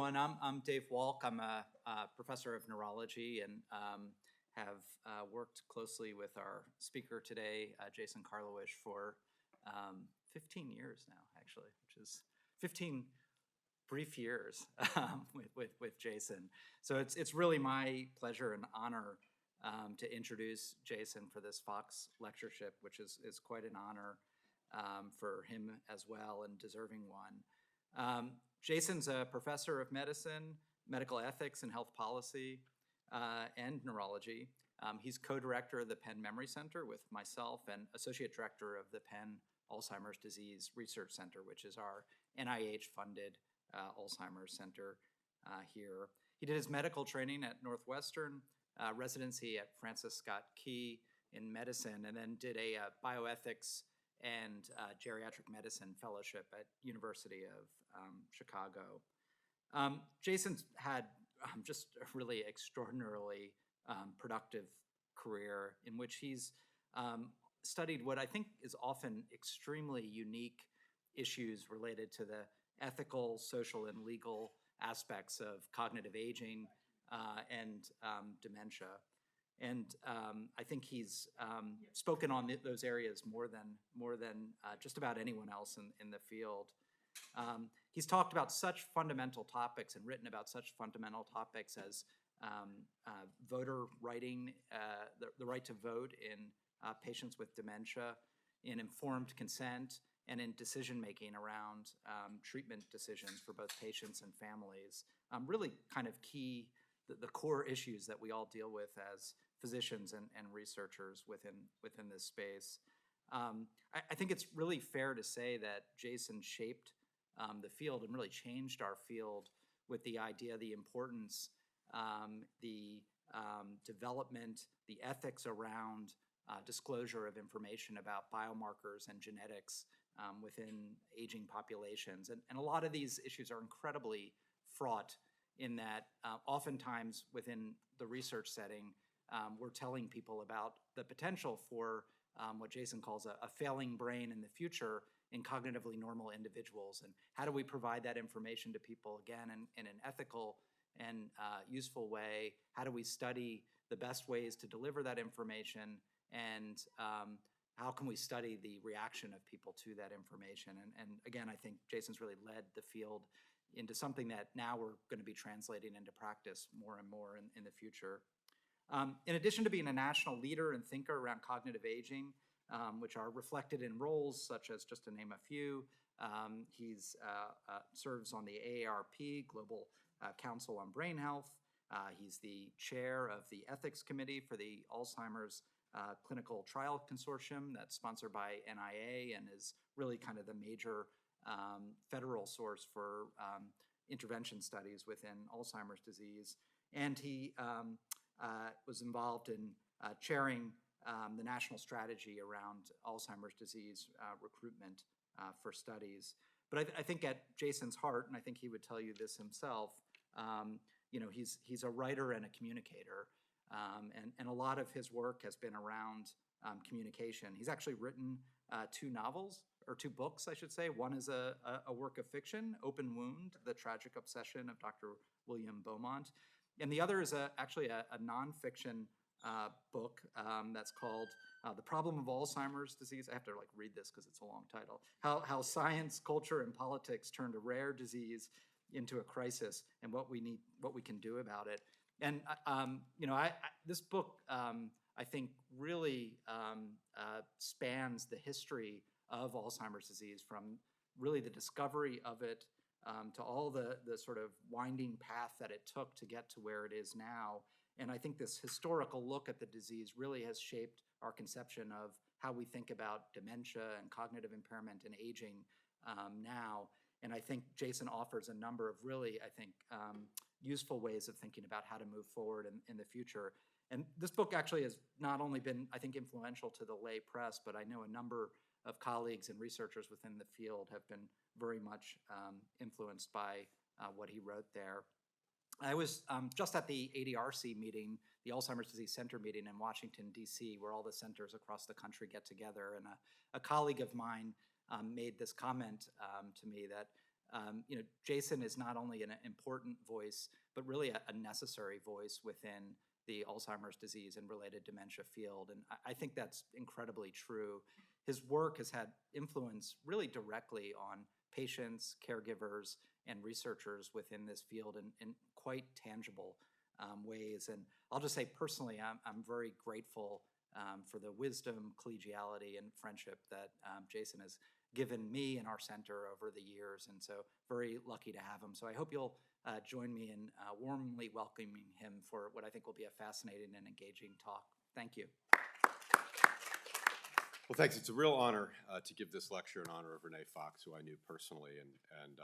everyone. I'm Dave Wolk. I'm a professor of neurology and have worked closely with our speaker today, Jason Karlawish, for 15 years now, actually, which is 15 brief years with Jason. So it's really my pleasure and honor to introduce Jason for this Fox lectureship, which is quite an honor for him as well, and deserving one. Jason's a professor of medicine, medical ethics, and health policy, and neurology. He's co-director of the Penn Memory Center with myself and associate director of the Penn Alzheimer's Disease Research Center, which is our NIH-funded Alzheimer's center here. He did his medical training at Northwestern, residency at Francis Scott Key in medicine, and then did a bioethics and geriatric medicine fellowship at University of Chicago. Jason's had just a really extraordinarily productive career in which he's studied what I think is often extremely unique issues related to the ethical, social, and legal aspects of cognitive aging and dementia. And I think he's spoken on those areas more than just about anyone else in the field. He's talked about such fundamental topics and written about such fundamental topics as voter writing, the right to vote in patients with dementia, in informed consent, and in decision-making around treatment decisions for both patients and families. Really kind of key, the core issues that we all deal with as physicians and researchers within this space. I think it's really fair to say that Jason shaped the field and really changed our field with the idea, the importance, the development, the ethics around disclosure of information about biomarkers and genetics within aging populations. And a lot of these issues are incredibly fraught in that oftentimes within the research setting, we're telling people about the potential for what Jason calls a failing brain in the future in cognitively normal individuals. And how do we provide that information to people, again, in an ethical and useful way? How do we study the best ways to deliver that information? And how can we study the reaction of people to that information? And again, I think Jason's really led the field into something that now we're going to be translating into practice more and more in the future. In addition to being a national leader and thinker around cognitive aging, which are reflected in roles such as, just to name a few, he's serves on the AARP, Global Council on Brain Health. He's the chair of the ethics committee for the Alzheimer's Clinical Trial Consortium that's sponsored by NIA and is really kind of the major federal source for intervention studies within Alzheimer's disease. And he was involved in chairing the national strategy around Alzheimer's disease recruitment for studies. But I think at Jason's heart, and I think he would tell you this himself, he's a writer and a communicator. And a lot of his work has been around communication. He's actually written two novels, or two books, I should say. One is a work of fiction, Open Wound, The Tragic Obsession of Dr. William Beaumont. And the other is actually a nonfiction book that's called The Problem of Alzheimer's Disease. I have to read this because it's a long title. How Science, Culture, and Politics Turned a Rare Disease into a Crisis, and what we can do about it. And this book, I think, really spans the history of Alzheimer's disease, from really the discovery of it to all the sort of winding path that it took to get to where it is now. And I think this historical look at the disease really has shaped our conception of how we think about dementia and cognitive impairment and aging now. And I think Jason offers a number of really, I think, useful ways of thinking about how to move forward in the future. And this book actually has not only been, I think, influential to the lay press, but I know a number of colleagues and researchers within the field have been very much influenced by what he wrote there. I was just at the ADRC meeting, the Alzheimer's Disease Center meeting in Washington, D.C., where all the centers across the country get together. And a colleague of mine made this comment to me that Jason is not only an important voice, but really a necessary voice within the Alzheimer's disease and related dementia field. And I think that's incredibly true. His work has had influence really directly on patients, caregivers, and researchers within this field in quite tangible ways. And I'll just say personally, I'm very grateful for the wisdom, collegiality, and friendship that Jason has given me and our center over the years. And so very lucky to have him. So I hope you'll join me in warmly welcoming him for what I think will be a fascinating and engaging talk. Thank you. Well, thanks. It's a real honor to give this lecture in honor of Renée Fox, who I knew personally and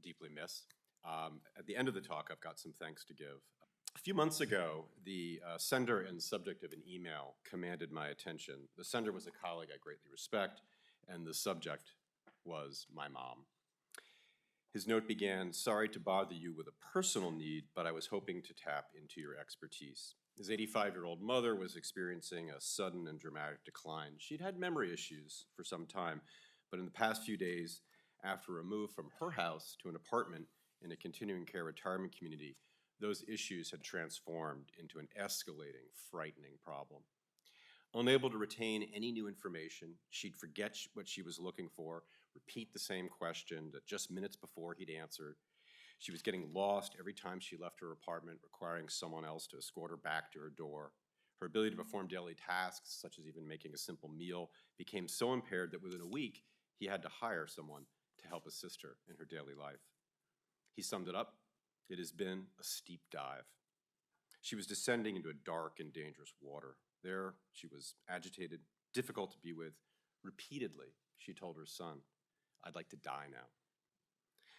deeply miss. At the end of the talk, I've got some thanks to give. A few months ago, the sender and subject of an email commanded my attention. The sender was a colleague I greatly respect, and the subject was my mom. His note began, "Sorry to bother you with a personal need, but I was hoping to tap into your expertise." His 85-year-old mother was experiencing a sudden and dramatic decline. She'd had memory issues for some time, but in the past few days, after a move from her house to an apartment in a continuing care retirement community, those issues had transformed into an escalating, frightening problem. Unable to retain any new information, she'd forget what she was looking for, repeat the same question that just minutes before he'd answered. She was getting lost every time she left her apartment, requiring someone else to escort her back to her door. Her ability to perform daily tasks, such as even making a simple meal, became so impaired that within a week, he had to hire someone to help assist her in her daily life. He summed it up. It has been a steep dive. She was descending into a dark and dangerous water. There, she was agitated, difficult to be with. Repeatedly, she told her son, "I'd like to die now."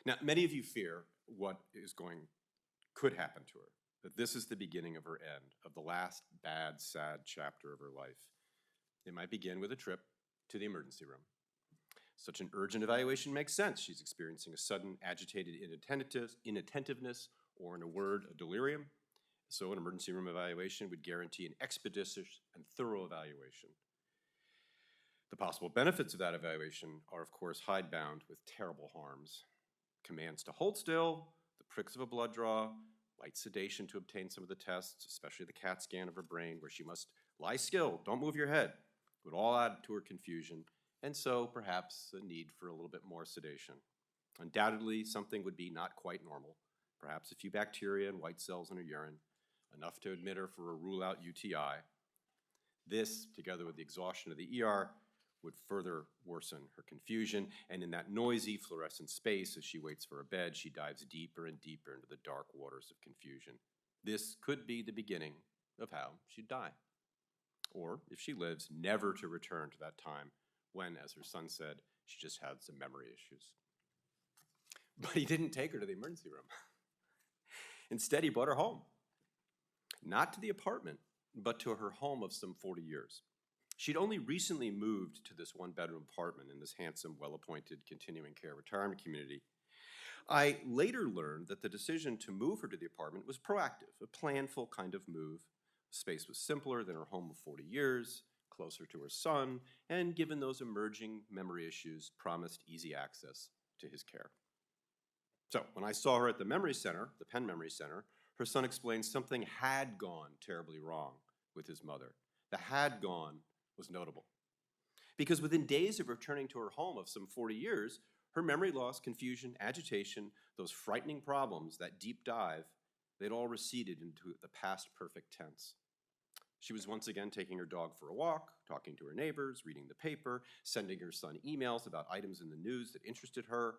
Now, many of you fear what could happen to her, that this is the beginning of her end, of the last bad, sad chapter of her life. It might begin with a trip to the emergency room. Such an urgent evaluation makes sense. She's experiencing a sudden agitated inattentiveness, or in a word, a delirium. So an emergency room evaluation would guarantee an expeditious and thorough evaluation. The possible benefits of that evaluation are, of course, hidebound with terrible harms. Commands to hold still, the pricks of a blood draw, light sedation to obtain some of the tests, especially the CAT scan of her brain, where she must lie still, don't move your head, would all add to her confusion, and so perhaps a need for a little bit more sedation. Undoubtedly, something would be not quite normal, perhaps a few bacteria and white cells in her urine, enough to admit her for a rule-out UTI. This, together with the exhaustion of the ER, would further worsen her confusion, and in that noisy fluorescent space as she waits for a bed, she dives deeper and deeper into the dark waters of confusion. This could be the beginning of how she'd die. Or, if she lives, never to return to that time when, as her son said, she just had some memory issues. But he didn't take her to the emergency room. Instead, he brought her home. Not to the apartment, but to her home of some 40 years. She'd only recently moved to this one-bedroom apartment in this handsome, well-appointed continuing care retirement community. I later learned that the decision to move her to the apartment was proactive, a planful kind of move. The space was simpler than her home of 40 years, closer to her son, and given those emerging memory issues, promised easy access to his care. So when I saw her at the memory center, the Penn Memory Center, her son explained something had gone terribly wrong with his mother. The had gone was notable, because within days of returning to her home of some 40 years, her memory loss, confusion, agitation, those frightening problems, that deep dive, they'd all receded into the past perfect tense. She was once again taking her dog for a walk, talking to her neighbors, reading the paper, sending her son emails about items in the news that interested her.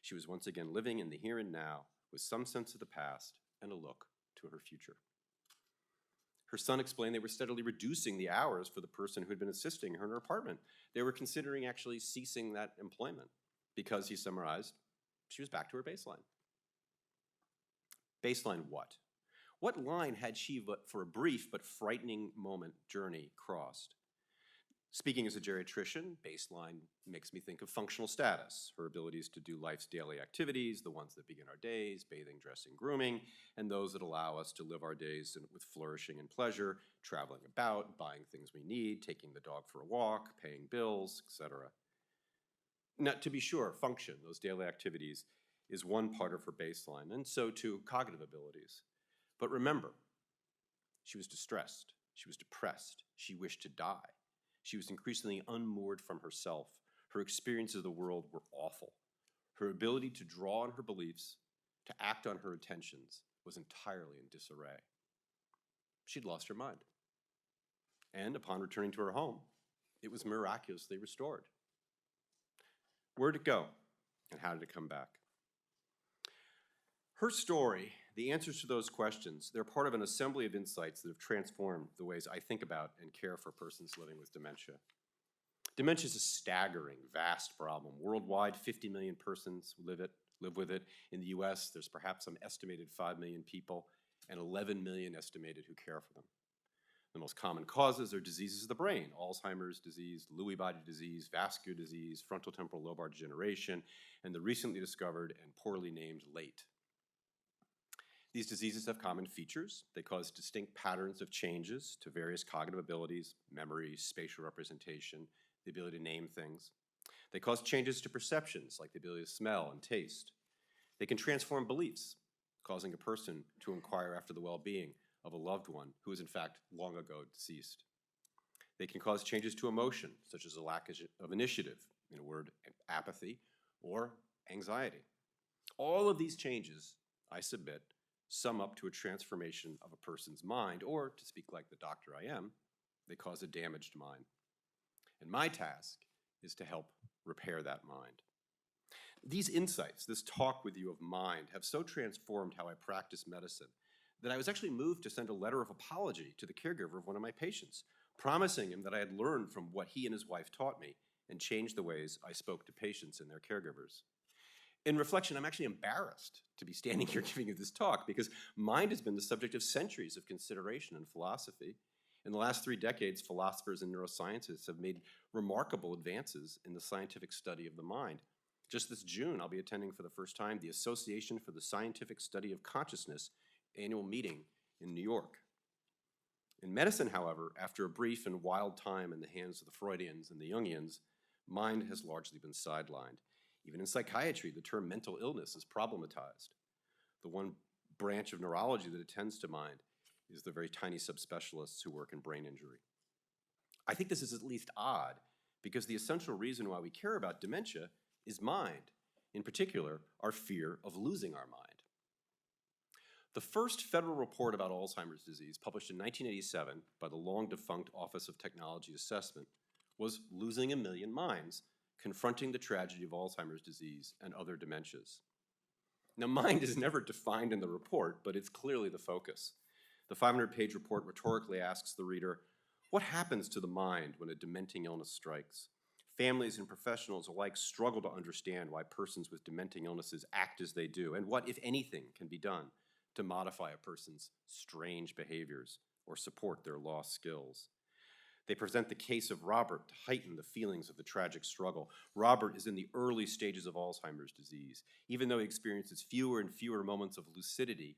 She was once again living in the here and now with some sense of the past and a look to her future. Her son explained they were steadily reducing the hours for the person who had been assisting her in her apartment. They were considering actually ceasing that employment because, he summarized, she was back to her baseline. Baseline what? What line had she, for a brief but frightening moment journey, crossed? Speaking as a geriatrician, baseline makes me think of functional status, her abilities to do life's daily activities, the ones that begin our days, bathing, dressing, grooming, and those that allow us to live our days with flourishing and pleasure, traveling about, buying things we need, taking the dog for a walk, paying bills, etc. Now, to be sure, function, those daily activities, is one part of her baseline, and so too cognitive abilities. But remember, she was distressed, she was depressed, she wished to die. She was increasingly unmoored from herself. Her experiences of the world were awful. Her ability to draw on her beliefs, to act on her intentions, was entirely in disarray. She'd lost her mind. And upon returning to her home, it was miraculously restored. Where'd it go, and how did it come back? Her story, the answers to those questions, they're part of an assembly of insights that have transformed the ways I think about and care for persons living with dementia. Dementia is a staggering, vast problem. Worldwide, 50 million persons live with it. In the US, there's perhaps some estimated 5 million people and 11 million estimated who care for them. The most common causes are diseases of the brain: Alzheimer's disease, Lewy body disease, vascular disease, frontotemporal lobar degeneration, and the recently discovered and poorly named late. These diseases have common features. They cause distinct patterns of changes to various cognitive abilities, memory, spatial representation, the ability to name things. They cause changes to perceptions, like the ability to smell and taste. They can transform beliefs, causing a person to inquire after the well-being of a loved one who is in fact long ago deceased. They can cause changes to emotion, such as a lack of initiative, in a word, apathy, or anxiety. All of these changes, I submit, sum up to a transformation of a person's mind, or, to speak like the doctor I am, they cause a damaged mind. And my task is to help repair that mind. These insights, this talk with you of mind, have so transformed how I practice medicine that I was actually moved to send a letter of apology to the caregiver of one of my patients, promising him that I had learned from what he and his wife taught me and changed the ways I spoke to patients and their caregivers. In reflection, I'm actually embarrassed to be standing here giving you this talk because mind has been the subject of centuries of consideration in philosophy. In the last 3 decades, philosophers and neuroscientists have made remarkable advances in the scientific study of the mind. Just this June, I'll be attending for the first time the Association for the Scientific Study of Consciousness annual meeting in New York. In medicine, however, after a brief and wild time in the hands of the Freudians and the Jungians, mind has largely been sidelined. Even in psychiatry, the term mental illness is problematized. The one branch of neurology that attends to mind is the very tiny subspecialists who work in brain injury. I think this is at least odd because the essential reason why we care about dementia is mind, in particular, our fear of losing our mind. The first federal report about Alzheimer's disease, published in 1987 by the long-defunct Office of Technology Assessment, was Losing a Million Minds, Confronting the Tragedy of Alzheimer's Disease and Other Dementias. Now, mind is never defined in the report, but it's clearly the focus. The 500-page report rhetorically asks the reader, what happens to the mind when a dementing illness strikes? Families and professionals alike struggle to understand why persons with dementing illnesses act as they do, and what, if anything, can be done to modify a person's strange behaviors or support their lost skills. They present the case of Robert to heighten the feelings of the tragic struggle. Robert is in the early stages of Alzheimer's disease. Even though he experiences fewer and fewer moments of lucidity,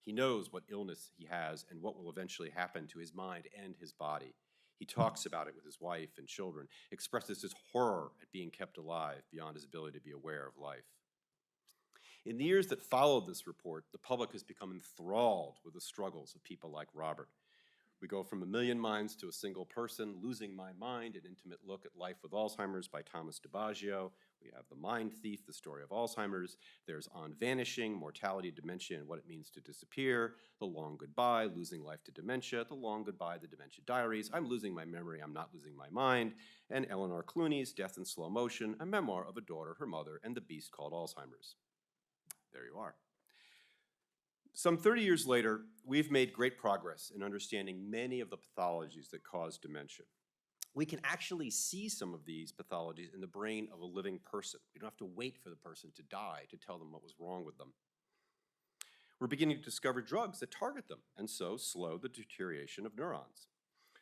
he knows what illness he has and what will eventually happen to his mind and his body. He talks about it with his wife and children, expresses his horror at being kept alive beyond his ability to be aware of life. In the years that followed this report, the public has become enthralled with the struggles of people like Robert. We go from a million minds to a single person, Losing My Mind, an intimate look at life with Alzheimer's by Thomas DiBaggio. We have The Mind Thief, the story of Alzheimer's. There's On Vanishing, Mortality, Dementia, and What It Means to Disappear. The Long Goodbye, Losing Life to Dementia. The Long Goodbye, The Dementia Diaries. I'm Losing My Memory, I'm Not Losing My Mind. And Eleanor Clooney's Death in Slow Motion, a memoir of a daughter, her mother, and the beast called Alzheimer's. There you are. Some 30 years later, we've made great progress in understanding many of the pathologies that cause dementia. We can actually see some of these pathologies in the brain of a living person. We don't have to wait for the person to die to tell them what was wrong with them. We're beginning to discover drugs that target them and so slow the deterioration of neurons.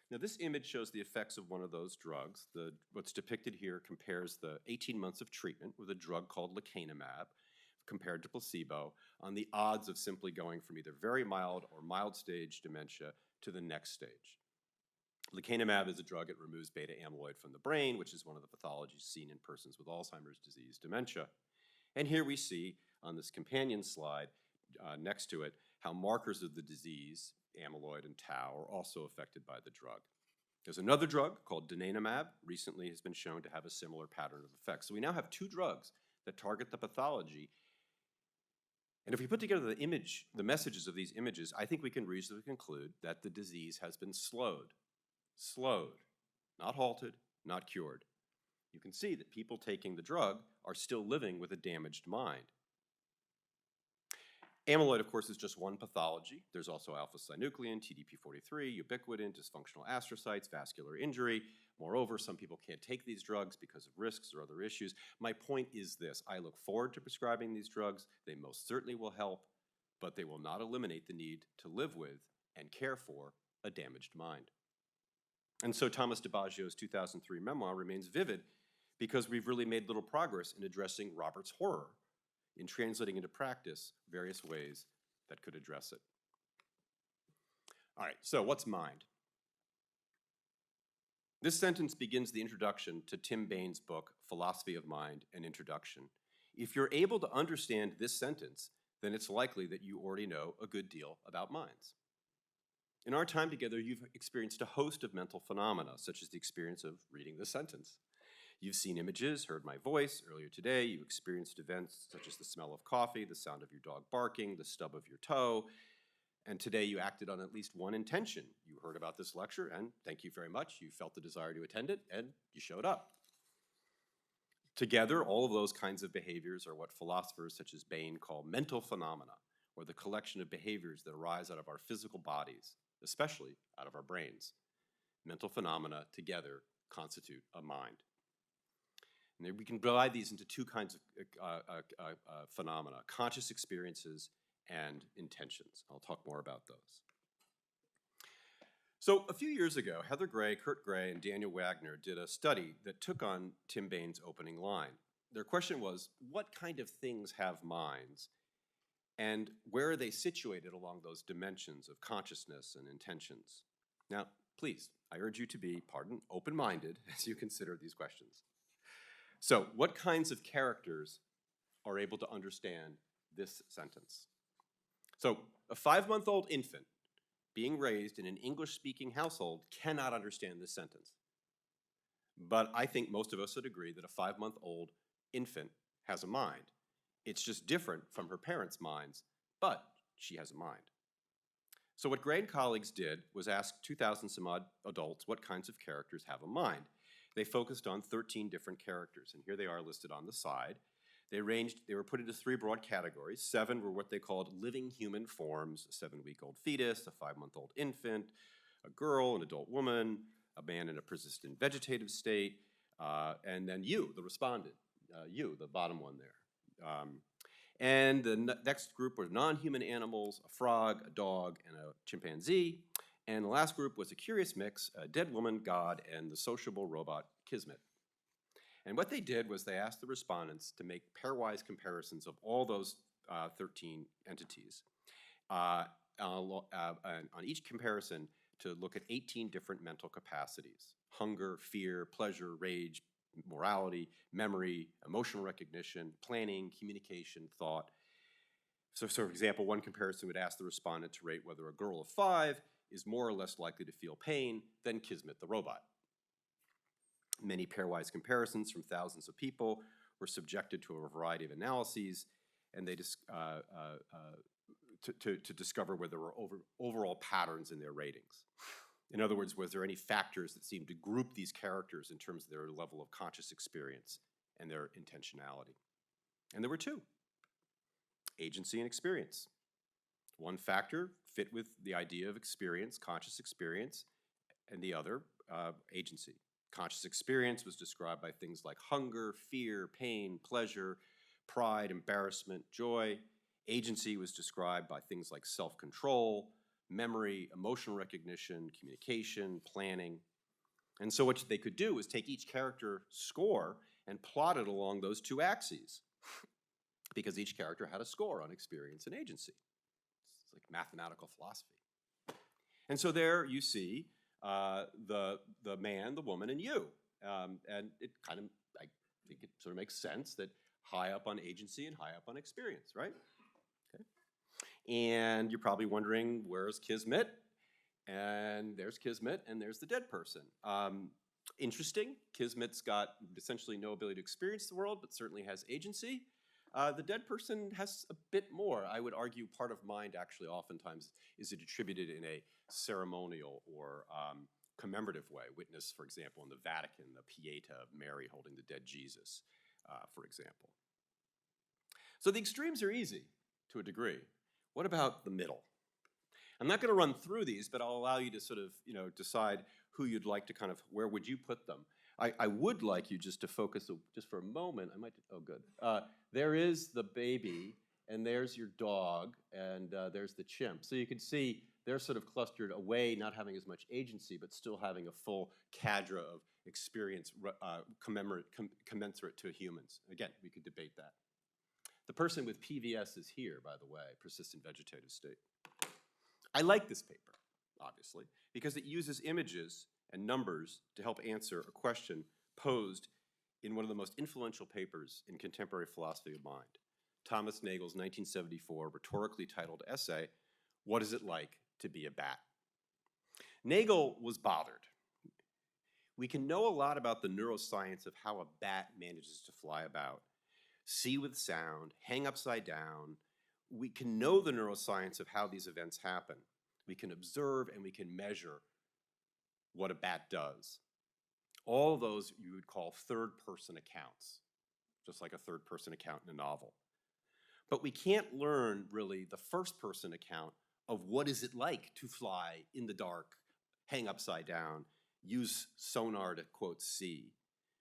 Now, this image shows the effects of one of those drugs. What's depicted here compares the 18 months of treatment with a drug called lecanemab compared to placebo on the odds of simply going from either very mild or mild stage dementia to the next stage. Lecanemab is a drug that removes beta amyloid from the brain, which is one of the pathologies seen in persons with Alzheimer's disease, dementia. And here we see on this companion slide next to it how markers of the disease, amyloid and tau, are also affected by the drug. There's another drug called donanemab, recently has been shown to have a similar pattern of effects. So we now have two drugs that target the pathology. And if we put together the messages of these images, I think we can reasonably conclude that the disease has been slowed. Slowed, not halted, not cured. You can see that people taking the drug are still living with a damaged mind. Amyloid, of course, is just one pathology. There's also alpha-synuclein, TDP-43, ubiquitin, dysfunctional astrocytes, vascular injury. Moreover, some people can't take these drugs because of risks or other issues. My point is this: I look forward to prescribing these drugs. They most certainly will help, but they will not eliminate the need to live with and care for a damaged mind. And so Thomas DiBaggio's 2003 memoir remains vivid because we've really made little progress in addressing Robert's horror, in translating into practice various ways that could address it. All right, so what's mind? This sentence begins the introduction to Tim Bain's book, Philosophy of Mind, an Introduction. If you're able to understand this sentence, then it's likely that you already know a good deal about minds. In our time together, you've experienced a host of mental phenomena, such as the experience of reading this sentence. You've seen images, heard my voice earlier today. You experienced events such as the smell of coffee, the sound of your dog barking, the stub of your toe. And today you acted on at least one intention. You heard about this lecture, and thank you very much. You felt the desire to attend it, and you showed up. Together, all of those kinds of behaviors are what philosophers such as Bain call mental phenomena, or the collection of behaviors that arise out of our physical bodies, especially out of our brains. Mental phenomena together constitute a mind. And we can divide these into two kinds of phenomena: conscious experiences and intentions. I'll talk more about those. So a few years ago, Heather Gray, Kurt Gray, and Daniel Wagner did a study that took on Tim Bain's opening line. Their question was, what kind of things have minds, and where are they situated along those dimensions of consciousness and intentions? Now, please, I urge you to be, open-minded as you consider these questions. So, what kinds of characters are able to understand this sentence? So, a 5-month-old infant being raised in an English-speaking household cannot understand this sentence. But I think most of us would agree that a 5-month-old infant has a mind. It's just different from her parents' minds, but she has a mind. So what Gray and colleagues did was ask 2,000 some odd adults what kinds of characters have a mind. They focused on 13 different characters, and here they are listed on the side. They were put into 3 broad categories. 7 were what they called living human forms: a 7-week-old fetus, a 5-month-old infant, a girl, an adult woman, a man in a persistent vegetative state, and then you, the respondent, you, the bottom one there. And the next group were non-human animals: a frog, a dog, and a chimpanzee. And the last group was a curious mix: a dead woman, God, and the sociable robot, Kismet. And what they did was they asked the respondents to make pairwise comparisons of all those 13 entities. On each comparison, to look at 18 different mental capacities: hunger, fear, pleasure, rage, morality, memory, emotional recognition, planning, communication, thought. So for example, one comparison would ask the respondent to rate whether a girl of 5 is more or less likely to feel pain than Kismet the robot. Many pairwise comparisons from thousands of people were subjected to a variety of analyses, and they to discover whether there were overall patterns in their ratings. In other words, was there any factors that seemed to group these characters in terms of their level of conscious experience and their intentionality? And there were 2: agency and experience. One factor fit with the idea of experience, conscious experience, and the other, agency. Conscious experience was described by things like hunger, fear, pain, pleasure, pride, embarrassment, joy. Agency was described by things like self-control, memory, emotional recognition, communication, planning. And so what they could do is take each character score and plot it along those 2 axes, because each character had a score on experience and agency. It's like mathematical philosophy. And so there you see the man, the woman, and you. And it kind of, I think it sort of makes sense that high up on agency and high up on experience, right? Okay. And you're probably wondering, where's Kismet? And there's Kismet, and there's the dead person. Interesting, Kismet's got essentially no ability to experience the world, but certainly has agency. The dead person has a bit more. I would argue part of mind actually oftentimes is attributed in a ceremonial or commemorative way. Witness, for example, in the Vatican, the Pieta of Mary holding the dead Jesus, for example. So the extremes are easy to a degree. What about the middle? I'm not going to run through these, but I'll allow you to sort of, decide who you'd like to kind of, where would you put them? I would like you just to focus just for a moment. I might, oh good. There is the baby, and there's your dog, and there's the chimp. So you can see they're sort of clustered away, not having as much agency, but still having a full cadre of experience commensurate to humans. Again, we could debate that. The person with PVS is here, by the way, persistent vegetative state. I like this paper, obviously, because it uses images and numbers to help answer a question posed in one of the most influential papers in contemporary philosophy of mind, Thomas Nagel's 1974 rhetorically titled essay, What Is It Like to Be a Bat? Nagel was bothered. We can know a lot about the neuroscience of how a bat manages to fly about, see with sound, hang upside down. We can know the neuroscience of how these events happen. We can observe and we can measure what a bat does. All of those you would call third-person accounts, just like a third-person account in a novel. But we can't learn, really, the first-person account of what is it like to fly in the dark, hang upside down, use sonar to, quote, see.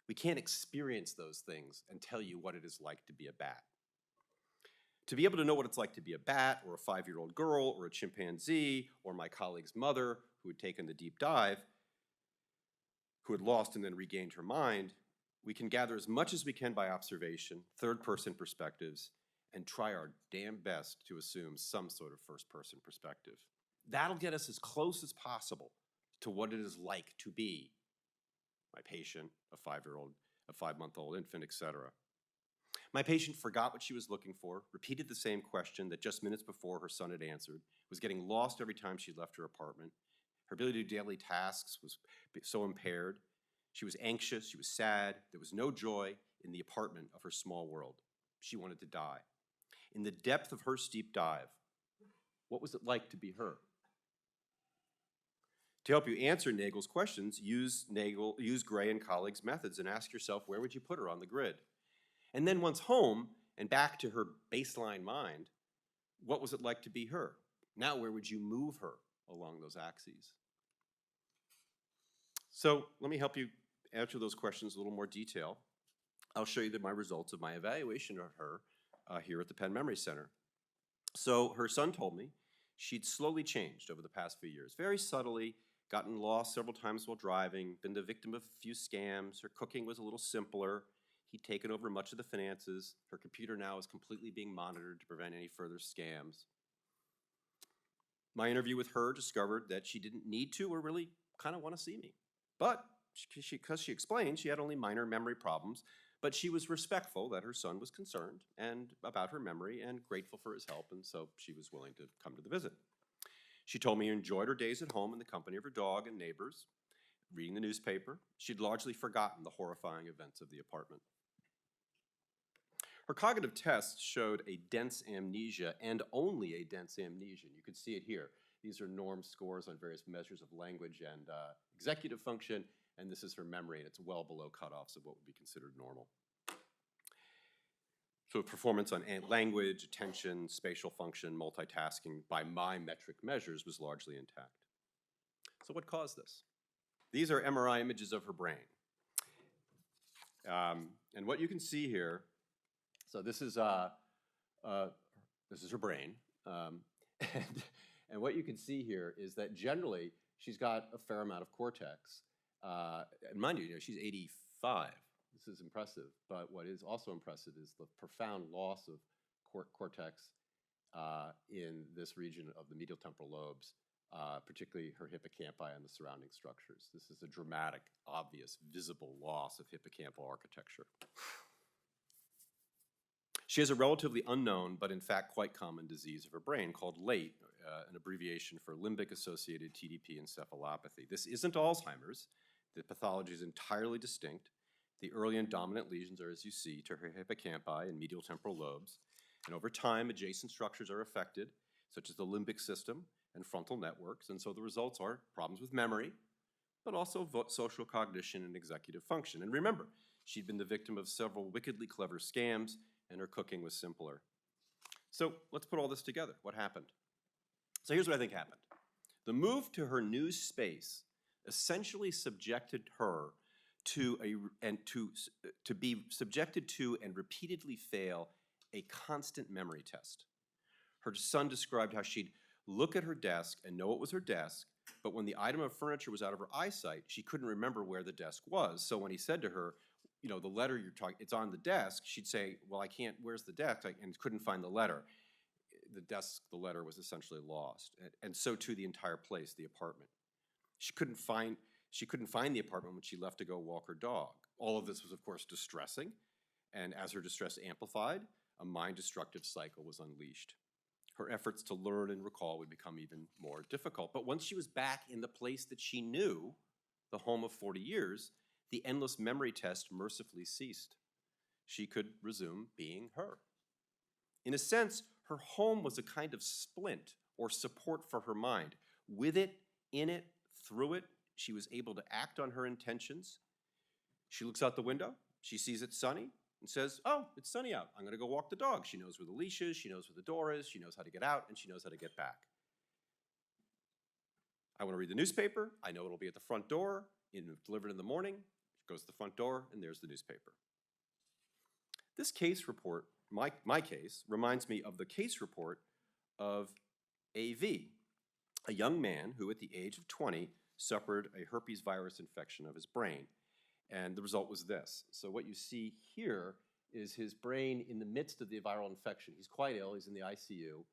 We can't experience those things and tell you what it is like to be a bat. To be able to know what it's like to be a bat, or a 5-year-old girl, or a chimpanzee, or my colleague's mother who had taken the deep dive, who had lost and then regained her mind, we can gather as much as we can by observation, third-person perspectives, and try our damn best to assume some sort of first-person perspective. That'll get us as close as possible to what it is like to be my patient, a 5-year-old, a 5-month-old infant, etc. My patient forgot what she was looking for, repeated the same question that just minutes before her son had answered, was getting lost every time she left her apartment. Her ability to do daily tasks was so impaired. She was anxious, she was sad. There was no joy in the apartment of her small world. She wanted to die. In the depth of her steep dive, what was it like to be her? To help you answer Nagel's questions, use Gray and colleagues' methods and ask yourself, where would you put her on the grid? And then once home and back to her baseline mind, what was it like to be her? Now, where would you move her along those axes? So let me help you answer those questions in a little more detail. I'll show you my results of my evaluation of her here at the Penn Memory Center. So her son told me she'd slowly changed over the past few years, very subtly, gotten lost several times while driving, been the victim of a few scams. Her cooking was a little simpler. He'd taken over much of the finances. Her computer now is completely being monitored to prevent any further scams. My interview with her discovered that she didn't need to or really kind of want to see me. But because she explained she had only minor memory problems, but she was respectful that her son was concerned and about her memory and grateful for his help, and so she was willing to come to the visit. She told me she enjoyed her days at home in the company of her dog and neighbors, reading the newspaper. She'd largely forgotten the horrifying events of the apartment. Her cognitive tests showed a dense amnesia and only a dense amnesia. You could see it here. These are norm scores on various measures of language and executive function, and this is her memory, and it's well below cutoffs of what would be considered normal. So performance on language, attention, spatial function, multitasking, by my metric measures, was largely intact. So what caused this? These are MRI images of her brain. And what you can see here, so this is her brain. And what you can see here is that generally she's got a fair amount of cortex. And mind you, she's 85. This is impressive. But what is also impressive is the profound loss of cortex in this region of the medial temporal lobes particularly her hippocampi and the surrounding structures. This is a dramatic, obvious, visible loss of hippocampal architecture. She has a relatively unknown, but in fact quite common disease of her brain called LATE, an abbreviation for limbic-associated TDP encephalopathy. This isn't Alzheimer's. The pathology is entirely distinct. The early and dominant lesions are, as you see, to her hippocampi and medial temporal lobes. And over time, adjacent structures are affected, such as the limbic system and frontal networks. And so the results are problems with memory, but also social cognition and executive function. And remember, she'd been the victim of several wickedly clever scams, and her cooking was simpler. So let's put all this together. What happened? So here's what I think happened. The move to her new space essentially subjected her to be subjected to and repeatedly fail a constant memory test. Her son described how she'd look at her desk and know it was her desk, but when the item of furniture was out of her eyesight, she couldn't remember where the desk was. So when he said to her, you know, the letter you're talking, it's on the desk, she'd say, well, I can't, where's the desk? And couldn't find the letter. The letter was essentially lost. And so too the entire place, the apartment. She couldn't find the apartment when she left to go walk her dog. All of this was, of course, distressing. And as her distress amplified, a mind-destructive cycle was unleashed. Her efforts to learn and recall would become even more difficult. But once she was back in the place that she knew, the home of 40 years, the endless memory test mercifully ceased. She could resume being her. In a sense, her home was a kind of splint or support for her mind. With it, in it, through it, she was able to act on her intentions. She looks out the window, she sees it's sunny, and says, oh, it's sunny out. I'm gonna go walk the dog. She knows where the leash is, she knows where the door is, she knows how to get out, and she knows how to get back. I wanna read the newspaper. I know it'll be at the front door, delivered in the morning. She goes to the front door, and there's the newspaper. This case report, my case, reminds me of the case report of AV, a young man who at the age of 20 suffered a herpes virus infection of his brain. And the result was this. So what you see here is his brain in the midst of the viral infection. He's quite ill, he's in the ICU,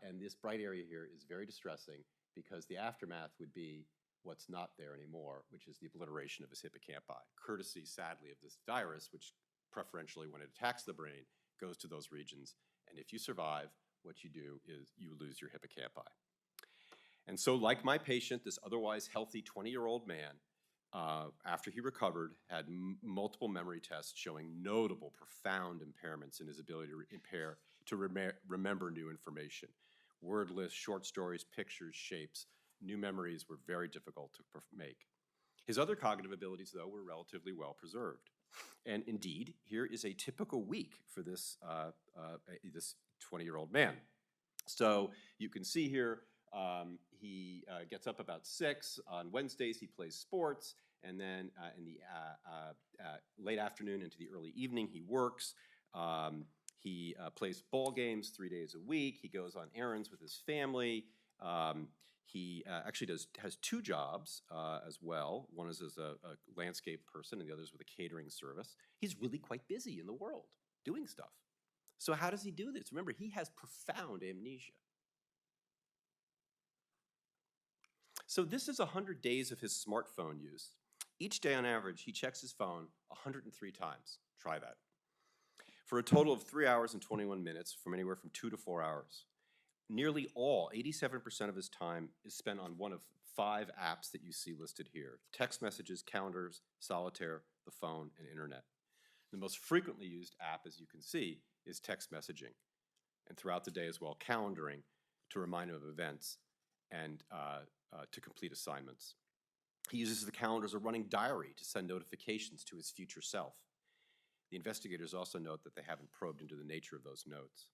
and this bright area here is very distressing because the aftermath would be what's not there anymore, which is the obliteration of his hippocampi, courtesy, sadly, of this virus, which preferentially, when it attacks the brain, goes to those regions. And if you survive, what you do is you lose your hippocampi. And so like my patient, this otherwise healthy 20-year-old man, after he recovered, had multiple memory tests showing notable, profound impairments in his ability to remember new information. Word lists, short stories, pictures, shapes. New memories were very difficult to make. His other cognitive abilities, though, were relatively well preserved. And indeed, here is a typical week for this 20-year-old man. So you can see here, he gets up about 6. On Wednesdays, he plays sports. And then in the late afternoon into the early evening, he works. He plays ball games 3 days a week. He goes on errands with his family. He actually has 2 jobs as well. One is as a landscape person and the other is with a catering service. He's really quite busy in the world doing stuff. So how does he do this? Remember, he has profound amnesia. So this is 100 days of his smartphone use. Each day on average, he checks his phone 103 times. Try that. For a total of 3 hours and 21 minutes, from anywhere from 2 to 4 hours. Nearly all, 87% of his time is spent on one of 5 apps that you see listed here: text messages, calendars, solitaire, the phone, and internet. The most frequently used app, as you can see, is text messaging. And throughout the day as well, calendaring to remind him of events and to complete assignments. He uses the calendar as a running diary to send notifications to his future self. The investigators also note that they haven't probed into the nature of those notes.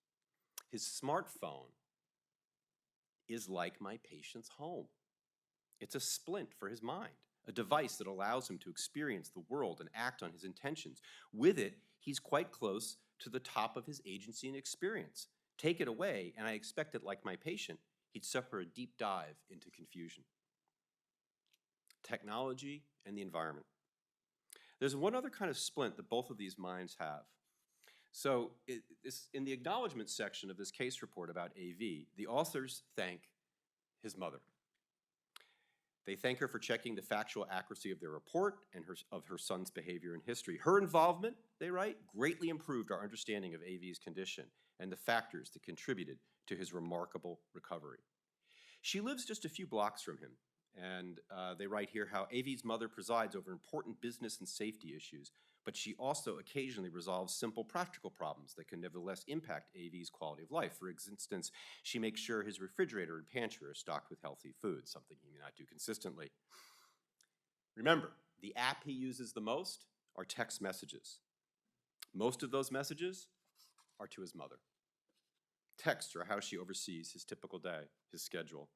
His smartphone is like my patient's home. It's a splint for his mind, a device that allows him to experience the world and act on his intentions. With it, he's quite close to the top of his agency and experience. Take it away, and I expect that, like my patient, he'd suffer a deep dive into confusion. Technology and the environment. There's one other kind of splint that both of these minds have. So in the acknowledgement section of this case report about AV, the authors thank his mother. They thank her for checking the factual accuracy of their report and of her son's behavior and history. Her involvement, they write, greatly improved our understanding of AV's condition and the factors that contributed to his remarkable recovery. She lives just a few blocks from him, and they write here how AV's mother presides over important business and safety issues, but she also occasionally resolves simple practical problems that can nevertheless impact AV's quality of life. For instance, she makes sure his refrigerator and pantry are stocked with healthy food, something he may not do consistently. Remember, the app he uses the most are text messages. Most of those messages are to his mother. Texts are how she oversees his typical day, his schedule.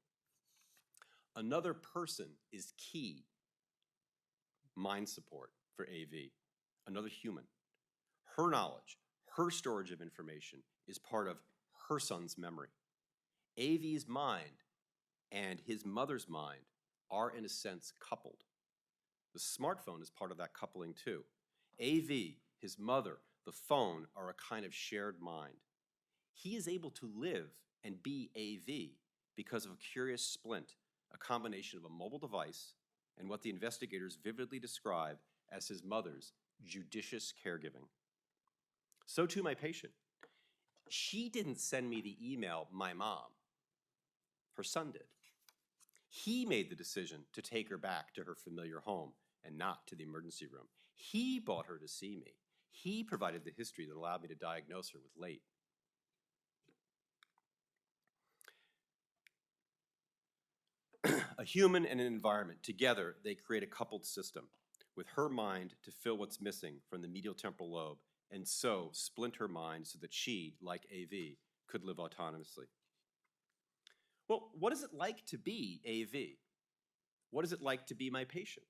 Another person is key mind support for AV. Another human. Her knowledge, her storage of information is part of her son's memory. AV's mind and his mother's mind are, in a sense, coupled. The smartphone is part of that coupling too. AV, his mother, the phone are a kind of shared mind. He is able to live and be AV because of a curious splint, a combination of a mobile device and what the investigators vividly describe as his mother's judicious caregiving. So too my patient. She didn't send me the email, my mom. Her son did. He made the decision to take her back to her familiar home and not to the emergency room. He brought her to see me. He provided the history that allowed me to diagnose her with late. A human and an environment, together they create a coupled system with her mind to fill what's missing from the medial temporal lobe and so splint her mind so that she, like AV, could live autonomously. Well, what is it like to be AV? What is it like to be my patient?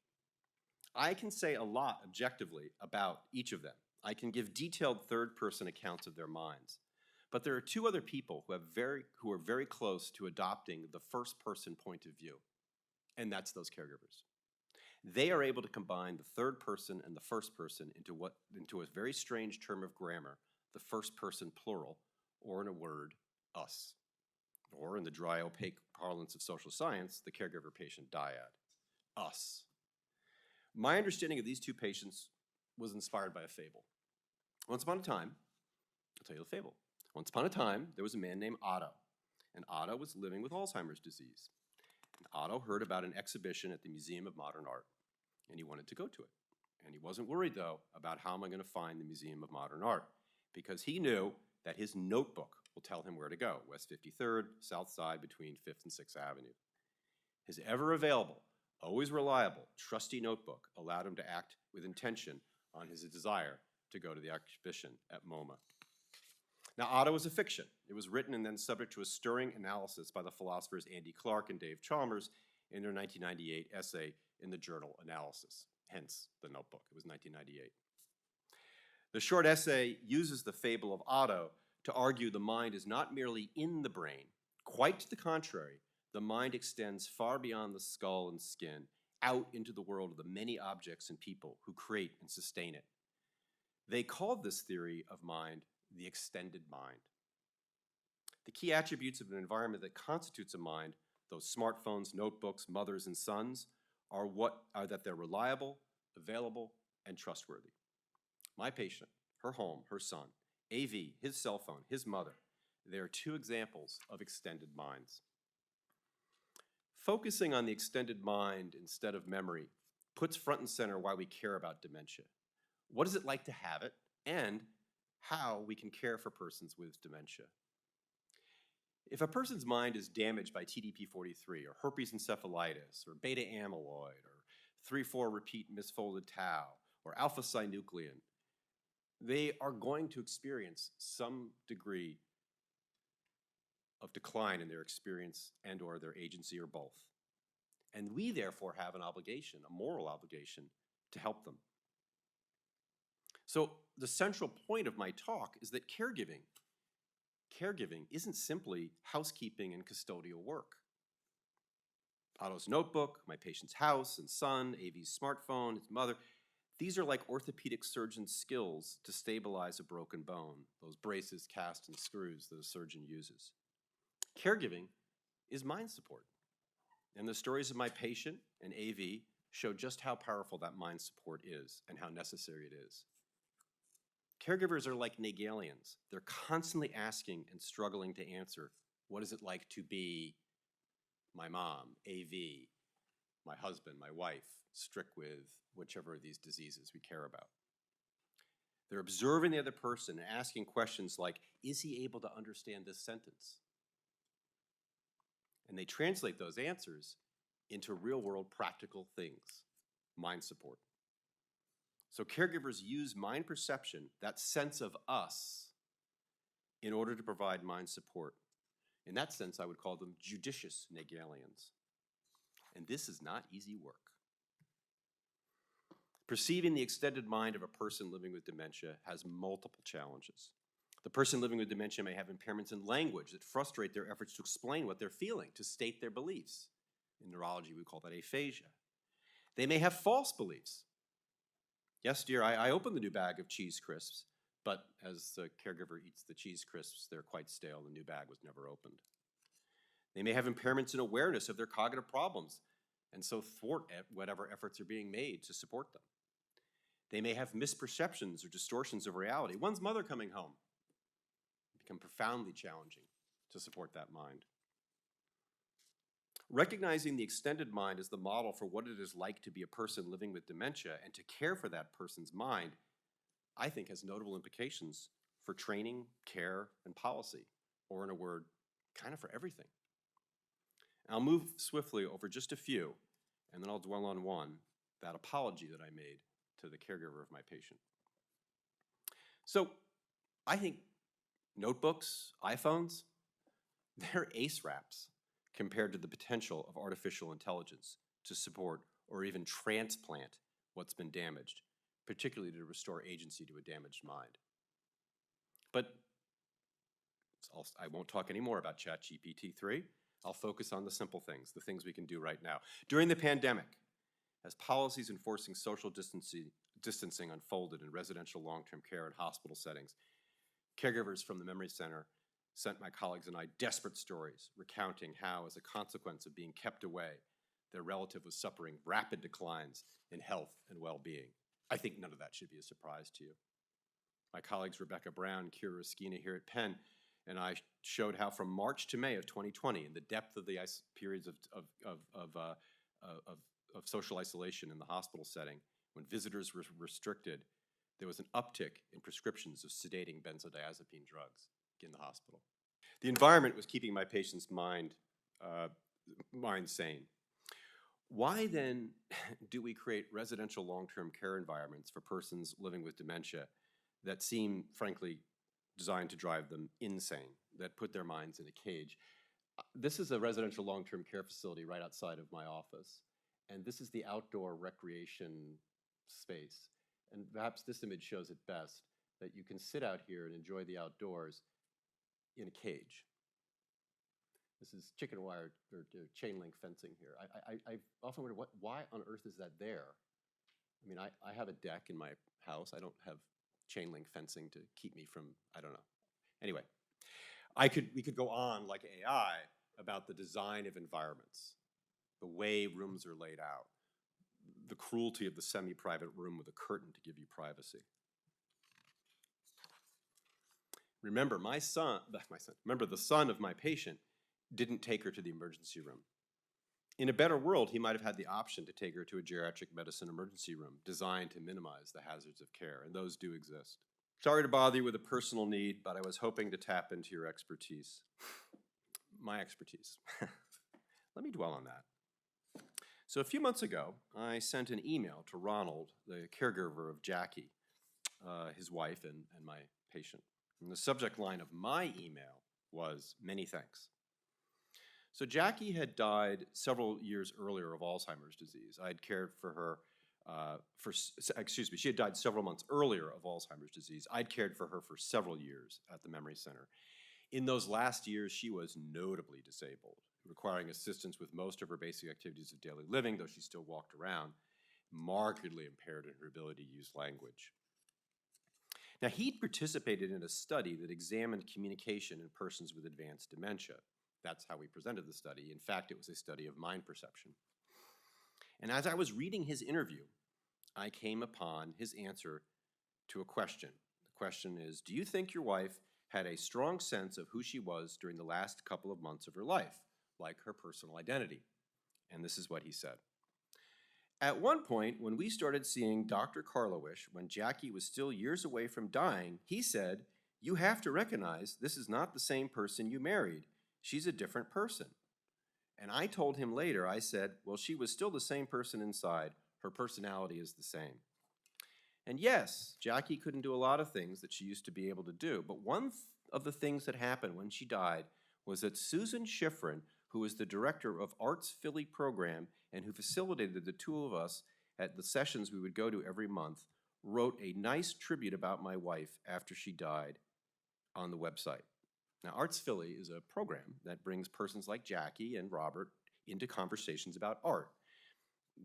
I can say a lot objectively about each of them. I can give detailed third-person accounts of their minds. But there are two other people who are very close to adopting the first-person point of view, and that's those caregivers. They are able to combine the third person and the first person into a very strange term of grammar, the first person plural, or in a word, us. Or in the dry, opaque parlance of social science, the caregiver-patient dyad, us. My understanding of these two patients was inspired by a fable. Once upon a time, I'll tell you the fable. Once upon a time, there was a man named Otto, and Otto was living with Alzheimer's disease. And Otto heard about an exhibition at the Museum of Modern Art, and he wanted to go to it. And he wasn't worried, though, about how am I going to find the Museum of Modern Art, because he knew that his notebook will tell him where to go, West 53rd, South Side, between 5th and 6th Avenue. His ever-available, always reliable, trusty notebook allowed him to act with intention on his desire to go to the exhibition at MoMA. Now, Otto is a fiction. It was written and then subject to a stirring analysis by the philosophers Andy Clark and Dave Chalmers in their 1998 essay in the journal Analysis, hence the notebook. It was 1998. The short essay uses the fable of Otto to argue the mind is not merely in the brain. Quite to the contrary, the mind extends far beyond the skull and skin, out into the world of the many objects and people who create and sustain it. They called this theory of mind the extended mind. The key attributes of an environment that constitutes a mind, those smartphones, notebooks, mothers, and sons, are that they're reliable, available, and trustworthy. My patient, her home, her son, AV, his cell phone, his mother, they are two examples of extended minds. Focusing on the extended mind instead of memory puts front and center why we care about dementia. What is it like to have it, and how we can care for persons with dementia. If a person's mind is damaged by TDP-43 or herpes encephalitis or beta amyloid or 3,4 repeat misfolded tau or alpha-synuclein, they are going to experience some degree of decline in their experience and or their agency or both. And we therefore have an obligation, a moral obligation, to help them. So the central point of my talk is that caregiving isn't simply housekeeping and custodial work. Otto's notebook, my patient's house and son, AV's smartphone, his mother, these are like orthopedic surgeon's skills to stabilize a broken bone, those braces, casts, and screws that a surgeon uses. Caregiving is mind support. And the stories of my patient and AV show just how powerful that mind support is and how necessary it is. Caregivers are like Hegelians. They're constantly asking and struggling to answer, what is it like to be my mom, AV, my husband, my wife, strict with whichever of these diseases we care about? They're observing the other person and asking questions like, is he able to understand this sentence? And they translate those answers into real-world practical things, mind support. So caregivers use mind perception, that sense of us, in order to provide mind support. In that sense, I would call them judicious Hegelians. And this is not easy work. Perceiving the extended mind of a person living with dementia has multiple challenges. The person living with dementia may have impairments in language that frustrate their efforts to explain what they're feeling, to state their beliefs. In neurology, we call that aphasia. They may have false beliefs. Yes, dear, I opened the new bag of cheese crisps, but as the caregiver eats the cheese crisps, they're quite stale. The new bag was never opened. They may have impairments in awareness of their cognitive problems, and so thwart whatever efforts are being made to support them. They may have misperceptions or distortions of reality. One's mother coming home become profoundly challenging to support that mind. Recognizing the extended mind as the model for what it is like to be a person living with dementia and to care for that person's mind, I think has notable implications for training, care, and policy, or in a word, kind of for everything. I'll move swiftly over just a few, and then I'll dwell on one, that apology that I made to the caregiver of my patient. So I think notebooks, iPhones, they're ace wraps compared to the potential of artificial intelligence to support or even transplant what's been damaged, particularly to restore agency to a damaged mind. But I won't talk anymore about ChatGPT-3. I'll focus on the simple things, the things we can do right now. During the pandemic, as policies enforcing social distancing unfolded in residential long-term care and hospital settings, caregivers from the Memory Center sent my colleagues and I desperate stories recounting how, as a consequence of being kept away, their relative was suffering rapid declines in health and well-being. I think none of that should be a surprise to you. My colleagues Rebecca Brown and Kira Raskina here at Penn and I showed how from March to May of 2020, in the depth of the periods of social isolation in the hospital setting, when visitors were restricted, there was an uptick in prescriptions of sedating benzodiazepine drugs in the hospital. The environment was keeping my patient's mind sane. Why then do we create residential long-term care environments for persons living with dementia that seem, frankly, designed to drive them insane, that put their minds in a cage? This is a residential long-term care facility right outside of my office, and this is the outdoor recreation space. And perhaps this image shows it best, that you can sit out here and enjoy the outdoors in a cage. This is chicken wire or chain link fencing here. I often wonder, why on earth is that there? I mean, I have a deck in my house. I don't have chain link fencing to keep me from, I don't know. Anyway, we could go on like AI about the design of environments, the way rooms are laid out, the cruelty of the semi-private room with a curtain to give you privacy. Remember, remember the son of my patient didn't take her to the emergency room. In a better world, he might have had the option to take her to a geriatric medicine emergency room designed to minimize the hazards of care, and those do exist. Sorry to bother you with a personal need, but I was hoping to tap into your expertise. My expertise. Let me dwell on that. So a few months ago, I sent an email to Ronald, the caregiver of Jackie, his wife and my patient. And the subject line of my email was, "Many thanks." So Jackie had died several years earlier of Alzheimer's disease. I had cared for her she had died several months earlier of Alzheimer's disease. I'd cared for her for several years at the Memory Center. In those last years, she was notably disabled, requiring assistance with most of her basic activities of daily living, though she still walked around, markedly impaired in her ability to use language. Now, he'd participated in a study that examined communication in persons with advanced dementia. That's how we presented the study. In fact, it was a study of mind perception. And as I was reading his interview, I came upon his answer to a question. The question is, do you think your wife had a strong sense of who she was during the last couple of months of her life, like her personal identity? And this is what he said. At one point, when we started seeing Dr. Karlawish, when Jackie was still years away from dying, he said, "You have to recognize this is not the same person you married. She's a different person." And I told him later, I said, well, she was still the same person inside. Her personality is the same. And yes, Jackie couldn't do a lot of things that she used to be able to do, but one of the things that happened when she died was that Susan Schifrin, who was the director of Arts Philly program and who facilitated the two of us at the sessions we would go to every month, wrote a nice tribute about my wife after she died on the website. Now, Arts Philly is a program that brings persons like Jackie and Robert into conversations about art.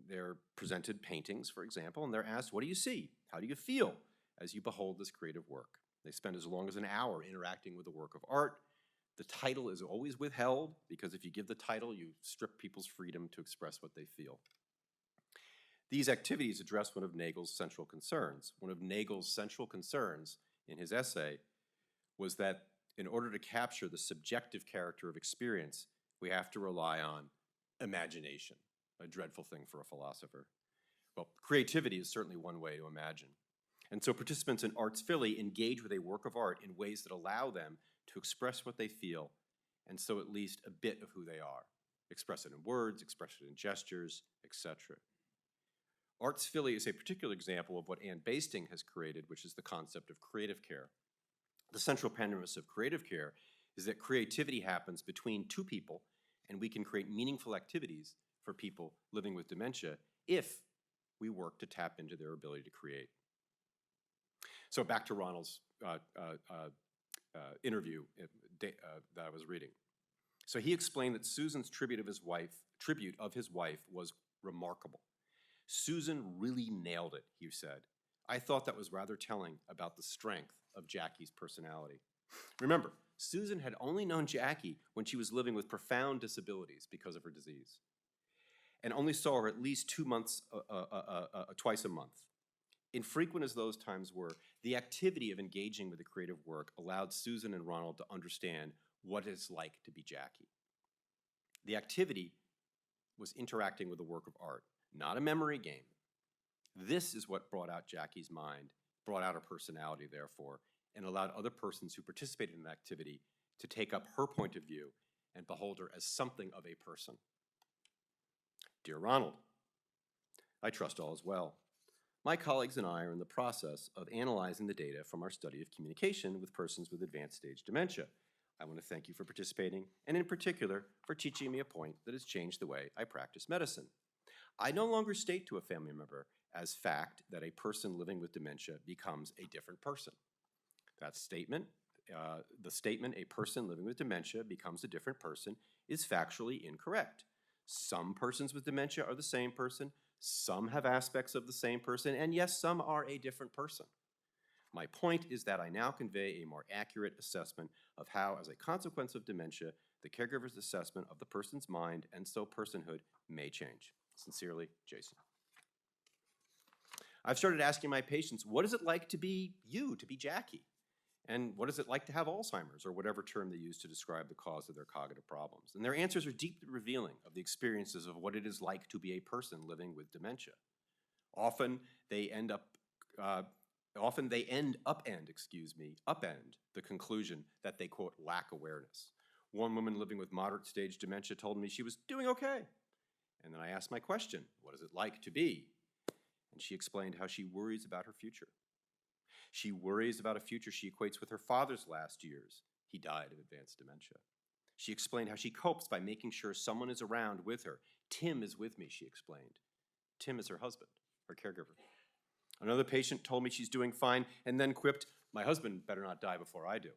They're presented paintings, for example, and they're asked, what do you see? How do you feel as you behold this creative work? They spend as long as an hour interacting with a work of art. The title is always withheld because if you give the title, you strip people's freedom to express what they feel. These activities address one of Nagel's central concerns. One of Nagel's central concerns in his essay was that in order to capture the subjective character of experience, we have to rely on imagination, a dreadful thing for a philosopher. Well, creativity is certainly one way to imagine. And so participants in Arts Philly engage with a work of art in ways that allow them to express what they feel, and so at least a bit of who they are. Express it in words, express it in gestures, etc. Arts Philly is a particular example of what Ann Basting has created, which is the concept of creative care. The central premise of creative care is that creativity happens between two people, and we can create meaningful activities for people living with dementia if we work to tap into their ability to create. So back to Ronald's interview that I was reading. So he explained that Susan's tribute of his wife was remarkable. Susan really nailed it, he said. I thought that was rather telling about the strength of Jackie's personality. Remember, Susan had only known Jackie when she was living with profound disabilities because of her disease, and only saw her at least twice a month. Infrequent as those times were, the activity of engaging with the creative work allowed Susan and Ronald to understand what it's like to be Jackie. The activity was interacting with a work of art, not a memory game. This is what brought out Jackie's mind, brought out her personality, therefore, and allowed other persons who participated in the activity to take up her point of view and behold her as something of a person. Dear Ronald, I trust all is well. My colleagues and I are in the process of analyzing the data from our study of communication with persons with advanced stage dementia. I want to thank you for participating, and in particular, for teaching me a point that has changed the way I practice medicine. I no longer state to a family member as fact that a person living with dementia becomes a different person. That statement, the statement a person living with dementia becomes a different person, is factually incorrect. Some persons with dementia are the same person, some have aspects of the same person, and yes, some are a different person. My point is that I now convey a more accurate assessment of how, as a consequence of dementia, the caregiver's assessment of the person's mind and so personhood may change. Sincerely, Jason. I've started asking my patients, what is it like to be you, to be Jackie? And what is it like to have Alzheimer's, or whatever term they use to describe the cause of their cognitive problems? And their answers are deeply revealing of the experiences of what it is like to be a person living with dementia. Often they upend the conclusion that they, quote, lack awareness. One woman living with moderate stage dementia told me she was doing okay. And then I asked my question, what is it like to be? And she explained how she worries about her future. She worries about a future she equates with her father's last years. He died of advanced dementia. She explained how she copes by making sure someone is around with her. Tim is with me, she explained. Tim is her husband, her caregiver. Another patient told me she's doing fine and then quipped, my husband better not die before I do.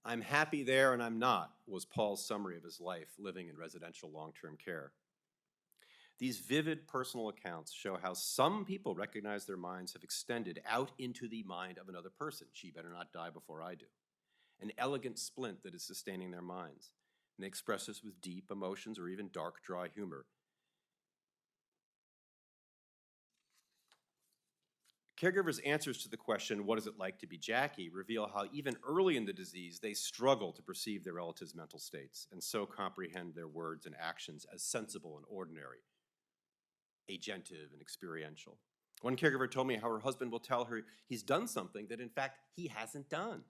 I'm happy there and I'm not, was Paul's summary of his life living in residential long-term care. These vivid personal accounts show how some people recognize their minds have extended out into the mind of another person. She better not die before I do. an elegant splint that is sustaining their minds. And they express this with deep emotions or even dark, dry humor. Caregivers' answers to the question, what is it like to be Jackie, reveal how even early in the disease, they struggle to perceive their relatives' mental states and so comprehend their words and actions as sensible and ordinary, agentive and experiential. One caregiver told me how her husband will tell her he's done something that in fact he hasn't done.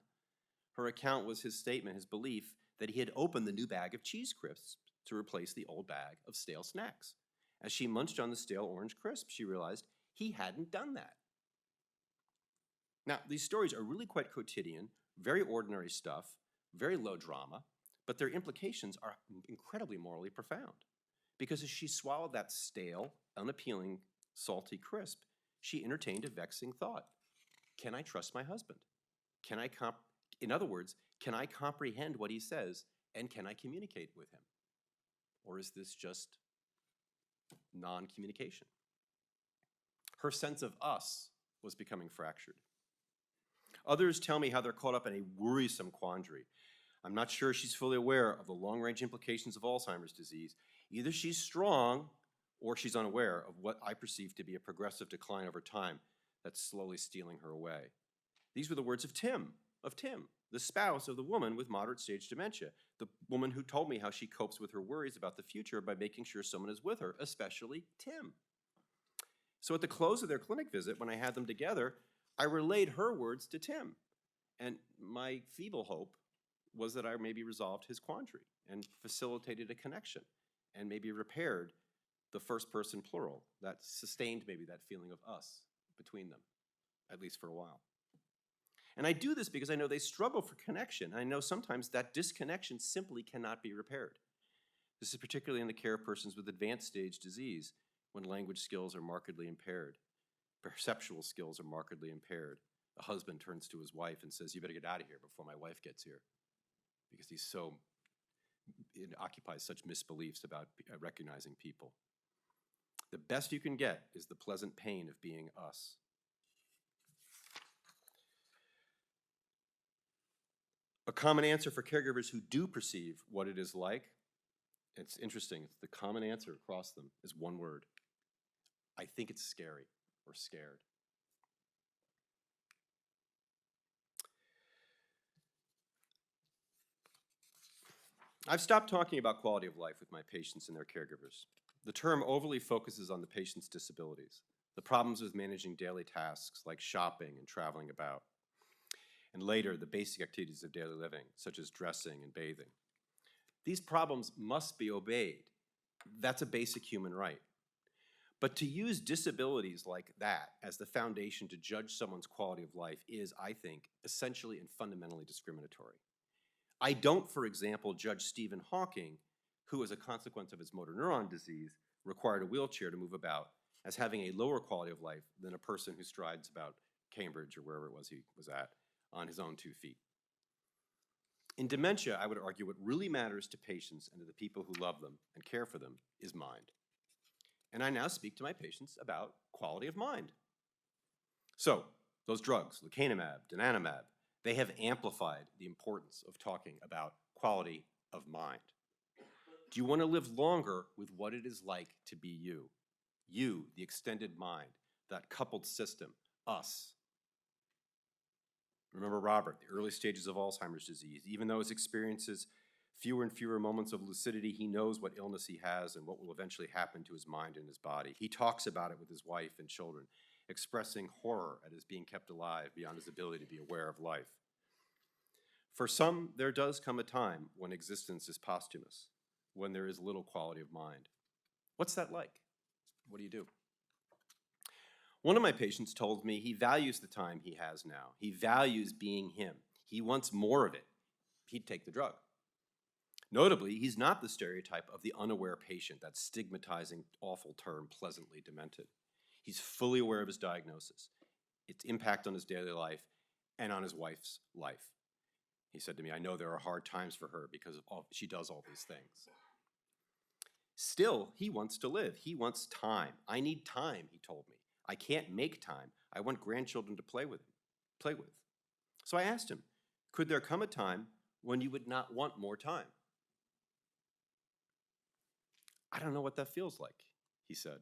Her account was his statement, his belief, that he had opened the new bag of cheese crisps to replace the old bag of stale snacks. As she munched on the stale orange crisp, she realized he hadn't done that. Now, these stories are really quite quotidian, very ordinary stuff, very low drama, but their implications are incredibly morally profound. Because as she swallowed that stale, unappealing, salty crisp, she entertained a vexing thought. Can I trust my husband? In other words, can I comprehend what he says, and can I communicate with him? Or is this just non-communication? Her sense of us was becoming fractured. Others tell me how they're caught up in a worrisome quandary. I'm not sure she's fully aware of the long-range implications of Alzheimer's disease. Either she's strong or she's unaware of what I perceive to be a progressive decline over time that's slowly stealing her away. These were the words of Tim, the spouse of the woman with moderate stage dementia, the woman who told me how she copes with her worries about the future by making sure someone is with her, especially Tim. So at the close of their clinic visit, when I had them together, I relayed her words to Tim. And my feeble hope was that I maybe resolved his quandary and facilitated a connection and maybe repaired the first person plural that sustained maybe that feeling of us between them, at least for a while. And I do this because I know they struggle for connection. I know sometimes that disconnection simply cannot be repaired. This is particularly in the care of persons with advanced stage disease, when language skills are markedly impaired, perceptual skills are markedly impaired. The husband turns to his wife and says, "You better get out of here before my wife gets here," because it occupies such misbeliefs about recognizing people. The best you can get is the pleasant pain of being us. A common answer for caregivers who do perceive what it is like, it's interesting, the common answer across them is one word. I think it's scary or scared. I've stopped talking about quality of life with my patients and their caregivers. The term overly focuses on the patient's disabilities, the problems with managing daily tasks like shopping and traveling about, and later the basic activities of daily living, such as dressing and bathing. These problems must be obeyed. That's a basic human right. But to use disabilities like that as the foundation to judge someone's quality of life is, I think, essentially and fundamentally discriminatory. I don't, for example, judge Stephen Hawking, who as a consequence of his motor neuron disease required a wheelchair to move about, as having a lower quality of life than a person who strides about Cambridge or wherever it was he was at on his own 2 feet. In dementia, I would argue what really matters to patients and to the people who love them and care for them is mind. And I now speak to my patients about quality of mind. So, those drugs, lecanemab, donanemab, they have amplified the importance of talking about quality of mind. Do you want to live longer with what it is like to be you? You, the extended mind, that coupled system, us. Remember Robert, the early stages of Alzheimer's disease. Even though his experiences fewer and fewer moments of lucidity, he knows what illness he has and what will eventually happen to his mind and his body. He talks about it with his wife and children, expressing horror at his being kept alive beyond his ability to be aware of life. For some, there does come a time when existence is posthumous, when there is little quality of mind. What's that like? What do you do? One of my patients told me he values the time he has now. He values being him. He wants more of it. He'd take the drug. Notably, he's not the stereotype of the unaware patient, that stigmatizing, awful term, pleasantly demented. He's fully aware of his diagnosis, its impact on his daily life, and on his wife's life. He said to me, "I know there are hard times for her because she does all these things." Still, he wants to live. He wants time. I need time, he told me. I can't make time. I want grandchildren to play with. So I asked him, Could there come a time when you would not want more time? I don't know what that feels like, he said.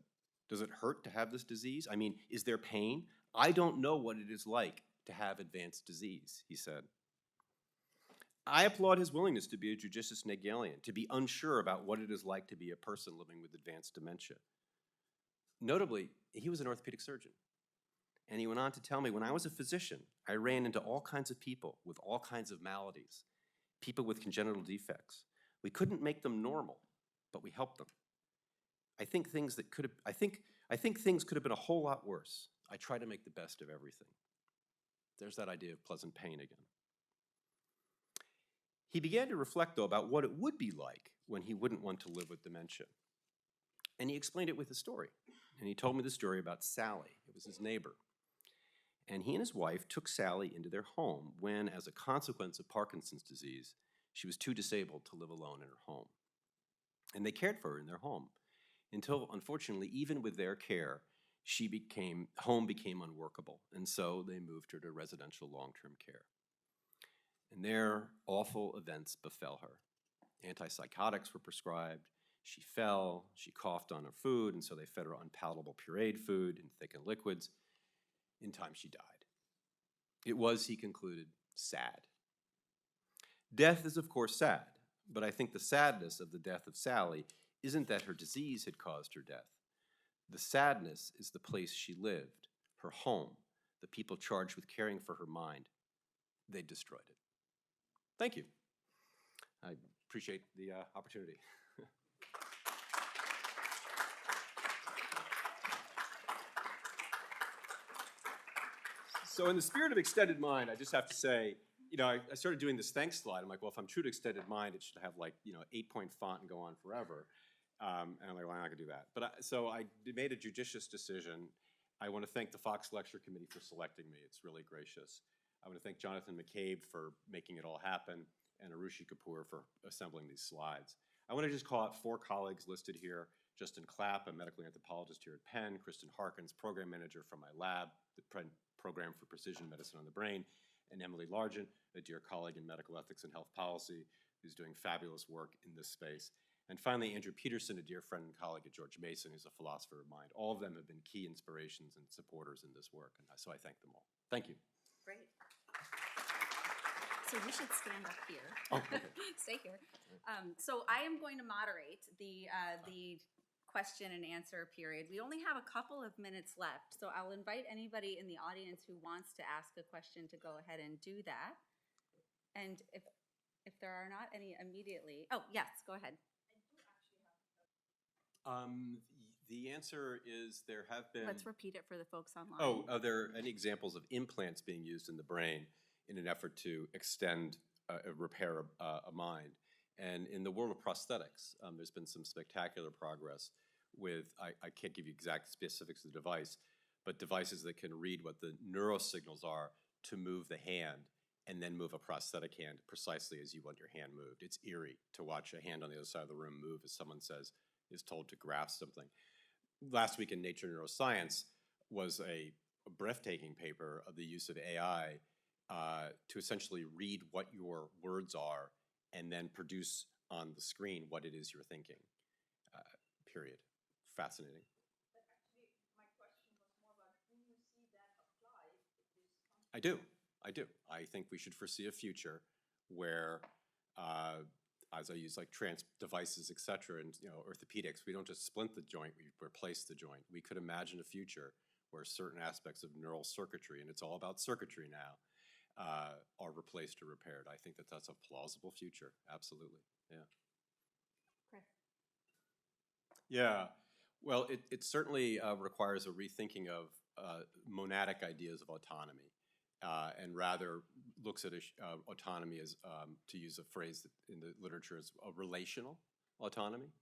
Does it hurt to have this disease? I mean, is there pain? I don't know what it is like to have advanced disease, he said. I applaud his willingness to be a judicious Hegelian, to be unsure about what it is like to be a person living with advanced dementia. Notably, he was an orthopedic surgeon. And he went on to tell me, when I was a physician, I ran into all kinds of people with all kinds of maladies, people with congenital defects. We couldn't make them normal, but we helped them. I think things could have been a whole lot worse. I try to make the best of everything. There's that idea of pleasant pain again. He began to reflect, though, about what it would be like when he wouldn't want to live with dementia. And he explained it with a story. And he told me the story about Sally. It was his neighbor. And he and his wife took Sally into their home when, as a consequence of Parkinson's disease, she was too disabled to live alone in her home. And they cared for her in their home until, unfortunately, even with their care, home became unworkable. And so they moved her to residential long-term care. And there, awful events befell her. Antipsychotics were prescribed. She fell, she coughed on her food, and so they fed her unpalatable pureed food and thickened liquids. In time, she died. It was, he concluded, sad. Death is, of course, sad, but I think the sadness of the death of Sally isn't that her disease had caused her death. The sadness is the place she lived, her home, the people charged with caring for her mind. They destroyed it. Thank you. I appreciate the opportunity. So in the spirit of extended mind, I just have to say, I started doing this thanks slide. I'm like, well, if I'm true to extended mind, it should have 8-point font and go on forever. And I'm like, well, I'm not gonna do that. So I made a judicious decision. I want to thank the Fox Lecture Committee for selecting me. It's really gracious. I want to thank Jonathan McCabe for making it all happen, and Arushi Kapoor for assembling these slides. I want to just call out 4 colleagues listed here. Justin Clapp, a medical anthropologist here at Penn. Kristen Harkins, program manager from my lab, the program for precision medicine on the brain. And Emily Largent, a dear colleague in medical ethics and health policy, who's doing fabulous work in this space. And finally, Andrew Peterson, a dear friend and colleague at George Mason, who's a philosopher of mind. All of them have been key inspirations and supporters in this work, and so I thank them all. Thank you. Great. So you should stand up here. Oh, okay. Stay here. So I am going to moderate the question and answer period. We only have a couple of minutes left, so I'll invite anybody in the audience who wants to ask a question to go ahead and do that. And if there are not any immediately, oh yes, go ahead. The answer is there have been. Let's repeat it for the folks online. Oh, are there any examples of implants being used in the brain in an effort to extend, repair a mind? And in the world of prosthetics, there's been some spectacular progress with, I can't give you exact specifics of the device, but devices that can read what the neurosignals are to move the hand and then move a prosthetic hand precisely as you want your hand moved. It's eerie to watch a hand on the other side of the room move as someone is told to grasp something. Last week in Nature Neuroscience was a breathtaking paper of the use of AI to essentially read what your words are and then produce on the screen what it is you're thinking, period. Fascinating. But actually, my question was more about when you see that apply this. I do. I think we should foresee a future where, as I use devices, et cetera, and orthopedics, we don't just splint the joint, we replace the joint. We could imagine a future where certain aspects of neural circuitry, and it's all about circuitry now, are replaced or repaired. I think that's a plausible future. Absolutely. Yeah. Chris. Yeah. Well, it certainly requires a rethinking of monadic ideas of autonomy, and rather looks at autonomy as, to use a phrase that in the literature, as a relational autonomy,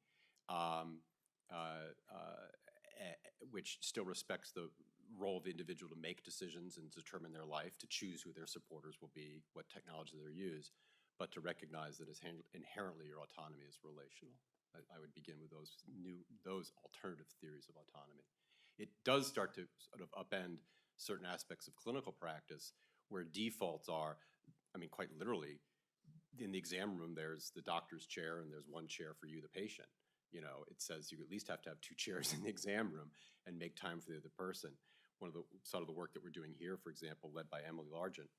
which still respects the role of the individual to make decisions and determine their life, to choose who their supporters will be, what technology they'll use, but to recognize that inherently your autonomy is relational. I would begin with those alternative theories of autonomy. It does start to sort of upend certain aspects of clinical practice where defaults are, I mean, quite literally, in the exam room, there's the doctor's chair and there's one chair for you, the patient. You know, it says you at least have to have 2 chairs in the exam room and make time for the other person. One of the sort of the work that we're doing here, for example, led by Emily Largent,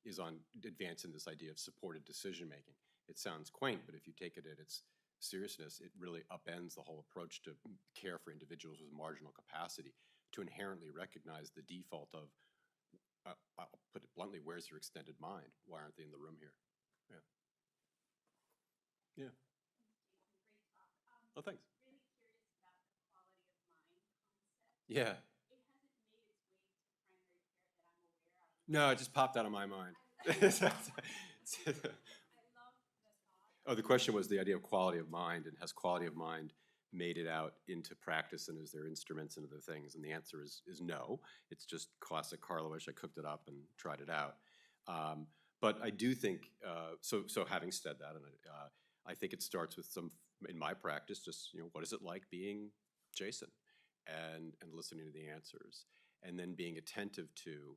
is on advancing this idea of supported decision-making. It sounds quaint, but if you take it at its seriousness, it really upends the whole approach to care for individuals with marginal capacity, to inherently recognize the default of, I'll put it bluntly, where's your extended mind? Why aren't they in the room here? Yeah. Yeah. Great talk. Oh, thanks. Really curious about the quality of mind concept. Yeah. It hasn't made its way to primary care that I'm aware of. No, it just popped out of my mind. I love the thought. Oh, the question was the idea of quality of mind, and has quality of mind made it out into practice, and is there instruments and other things? And the answer is no. It's just classic Karlawish. I cooked it up and tried it out. But I do think, so having said that, and I think it starts with some, in my practice, just, you know, what is it like being Jason, and listening to the answers, and then being attentive to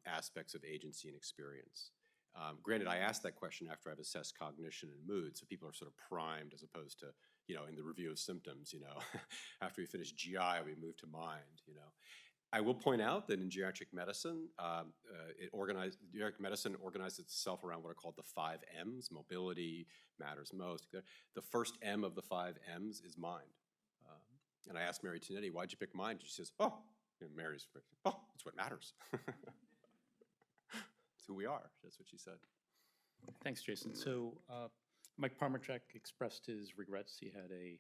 aspects of agency and experience. Granted, I asked that question after I've assessed cognition and mood, so people are sort of primed, as opposed to, you know, in the review of symptoms, you know, after we finish GI, we move to mind, you know. I will point out that in geriatric medicine, geriatric medicine organizes itself around what are called the 5 M's. Mobility matters most. The first M of the 5 M's is mind. And I asked Mary Tinetti, why'd you pick mind? She says, oh, and Mary's, oh, it's what matters. It's who we are. That's what she said. Thanks, Jason. So Mike Parmerchek expressed his regrets. He had a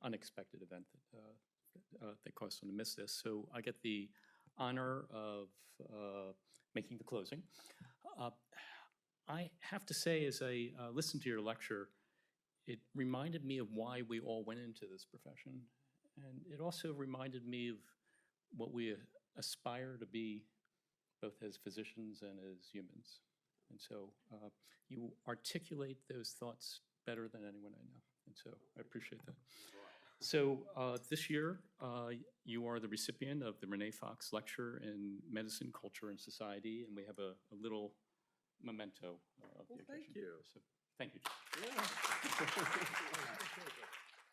unexpected event that caused him to miss this. So I get the honor of making the closing. I have to say, as I listened to your lecture, it reminded me of why we all went into this profession. And it also reminded me of what we aspire to be, both as physicians and as humans. And so you articulate those thoughts better than anyone I know. And so I appreciate that. So this year, you are the recipient of the Renée Fox Lecture in Medicine, Culture, and Society, and we have a little memento of the occasion. Thank you. So, thank you. Yeah.